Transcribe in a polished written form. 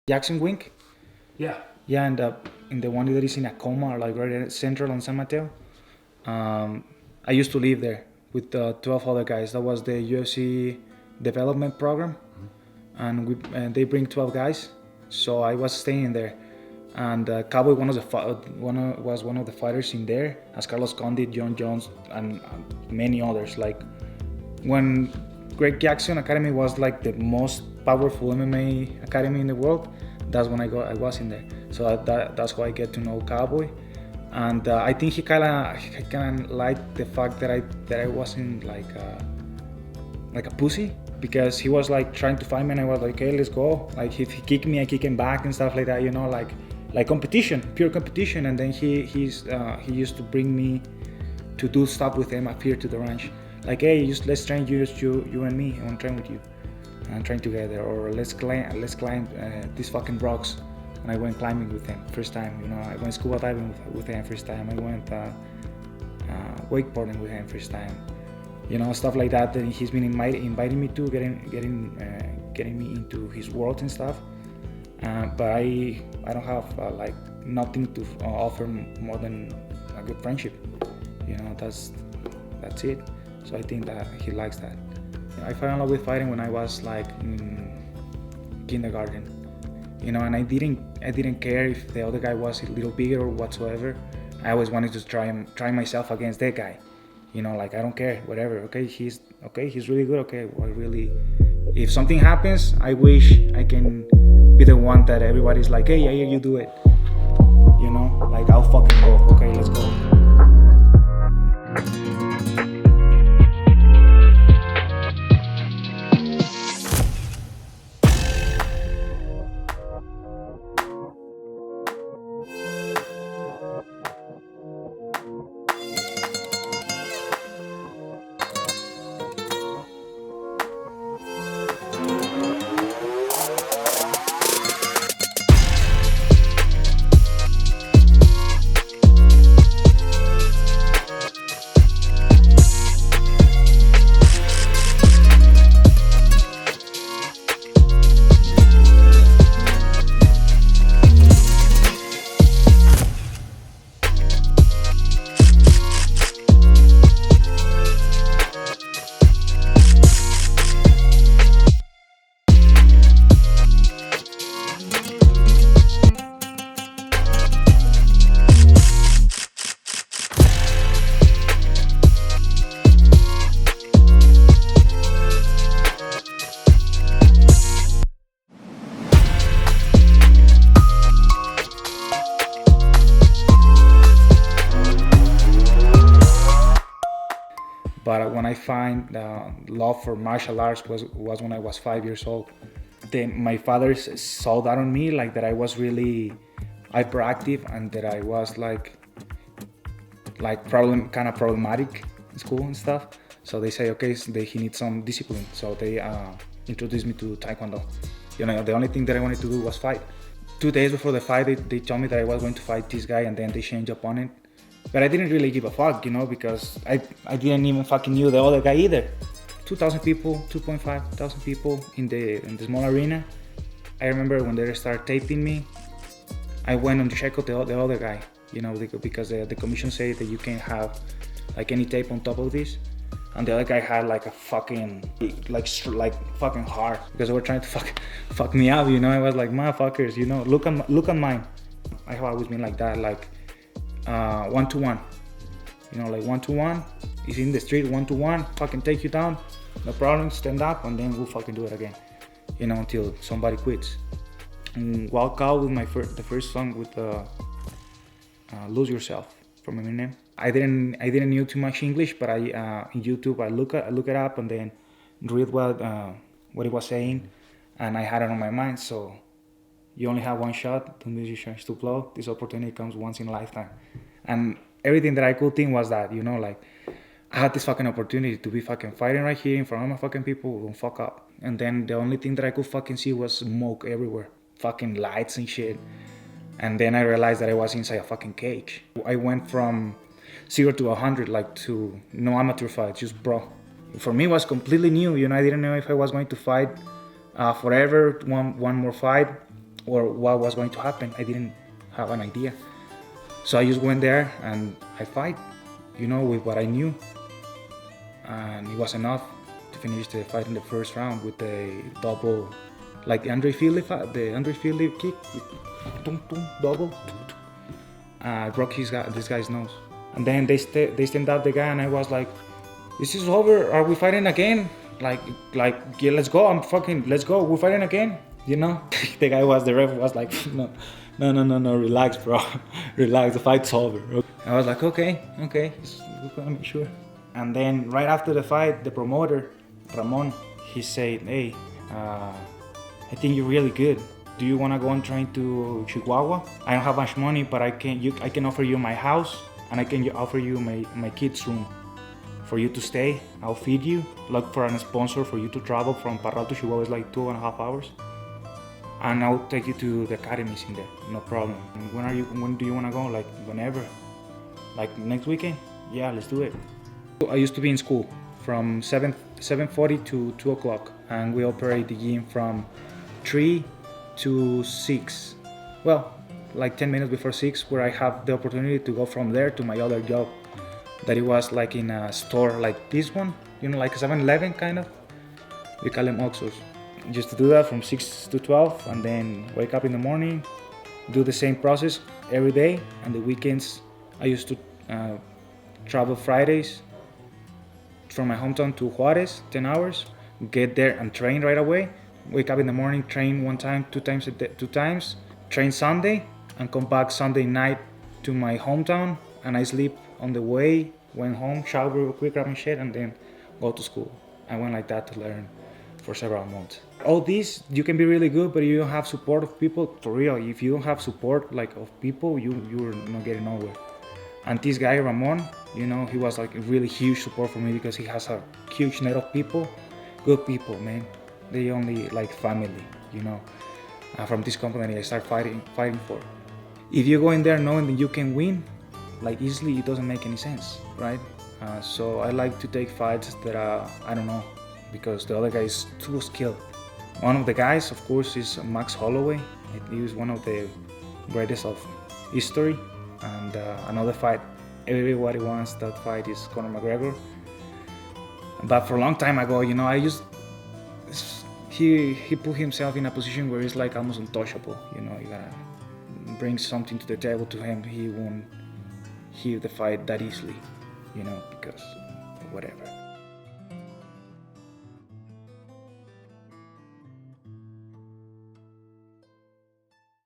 Jackson Wink. Yeah. Yeah, and in the one that is in Acoma, like right at Central on San Mateo. I used to live there with 12 other guys. That was the UFC development program, and they bring 12 guys. So I was staying there, and Cowboy was one of the fighters in there, as Carlos Condit, John Jones, and many others. Like when Greg Jackson Academy was like the most powerful MMA academy in the world, that's when I was in there. So that's how I get to know Cowboy, and I think he kind of liked the fact that I wasn't like a pussy, because he was like trying to fight me, and I was like, okay, let's go. Like if he kicked me, I kick him back and stuff like that, like competition, pure competition. And then he used to bring me to do stuff with him up here to the ranch. Like, hey, let's train you and me. I want to train with you and train together, or let's climb these fucking rocks. And I went climbing with him first time. I went scuba diving with him first time. I went wakeboarding with him first time. Stuff like that. And he's been inviting me to getting me into his world and stuff. But I don't have like nothing to offer more than a good friendship. That's it. So I think that he likes that. I fell in love with fighting when I was like in kindergarten, and I didn't care if the other guy was a little bigger or whatsoever. I always wanted to try myself against that guy. Like I don't care, whatever. Okay, he's really good. Okay, well, really, if something happens, I wish I can be the one that everybody's like, hey, Yair, you do it. Like I'll fucking go. Okay, let's go. But when I find love for martial arts was when I was 5 years old. Then my father saw that on me, like that I was really hyperactive and that I was like kind of problematic in school and stuff. So they say, okay, so he needs some discipline. So they introduced me to Taekwondo. The only thing that I wanted to do was fight. 2 days before the fight, they told me that I was going to fight this guy, and then they changed opponent. But I didn't really give a fuck, because I didn't even fucking knew the other guy either. 2,000 people, 2.5 thousand people in the small arena. I remember when they started taping me, I went and checked out the other guy, because the commission said that you can't have like any tape on top of this. And the other guy had like a fucking like fucking hard, because they were trying to fuck me up, I was like, motherfuckers, look at mine. I have always been like that, like 1-to-1, like 1-to-1. He's in the street, 1-to-1, fucking take you down, no problem, stand up, and then we'll fucking do it again, until somebody quits. And walk out with the first song with Lose Yourself from Eminem. I didn't know too much English, but I in YouTube I look it up and then read what he was saying, and I had it on my mind. So you only have one shot, don't lose your chance to blow. This opportunity comes once in a lifetime, and everything that I could think was that, like I had this fucking opportunity to be fucking fighting right here in front of my fucking people, don't fuck up. And then the only thing that I could fucking see was smoke everywhere, fucking lights and shit. And then I realized that I was inside a fucking cage. I went from 0 to 100, like to no amateur fights, just bro. For me, it was completely new. I didn't know if I was going to fight forever, one more fight, or what was going to happen. I didn't have an idea. So I just went there and I fight, with what I knew. And it was enough to finish the fight in the first round with a double, like the Andre Fili kick, double. Broke this guy's nose. And then they stand up the guy, and I was like, "This is over. Are we fighting again? Like, yeah, let's go. Let's go. We're fighting again." The ref was like, "No, relax, bro, relax. The fight's over." I was like, "Okay, just gonna make sure." And then right after the fight, the promoter, Ramon, he said, "Hey, I think you're really good. Do you want to go and train to Chihuahua? I don't have much money, but I can offer you my house, and I can offer you my kids' room for you to stay. I'll feed you. Look for a sponsor for you to travel from Parral to Chihuahua is like 2.5 hours. And I'll take you to the academies in there, no problem. When do you want to go? Like whenever. Like next weekend? Yeah, let's do it." I used to be in school from 7:40 to 2 o'clock, and we operate the gym from 3 to 6. Well, like 10 minutes before 6, where I have the opportunity to go from there to my other job. That it was like in a store like this one, like a 7-Eleven kind of. We call them Oxxos. Just to do that from 6 to 12, and then wake up in the morning, do the same process every day. And the weekends, I used to travel Fridays from my hometown to Juarez, 10 hours, get there and train right away. Wake up in the morning, train one time, two times, train Sunday, and come back Sunday night to my hometown, and I sleep on the way, went home, shower real quick, grab my shit, and then go to school. I went like that to learn for several months. All this, you can be really good, but you don't have support of people, for real. If you don't have support of people, you're not getting nowhere. And this guy, Ramon, he was like a really huge support for me, because he has a huge net of people, good people, man. They only like family, from this company I start fighting for. If you go in there knowing that you can win, like easily, it doesn't make any sense, right? So I like to take fights that I don't know, because the other guy is too skilled. One of the guys, of course, is Max Holloway. He was one of the greatest of history. And another fight everybody wants, that fight, is Conor McGregor. But for a long time ago, he put himself in a position where he's like almost untouchable. You gotta bring something to the table to him. He won't hear the fight that easily, because whatever.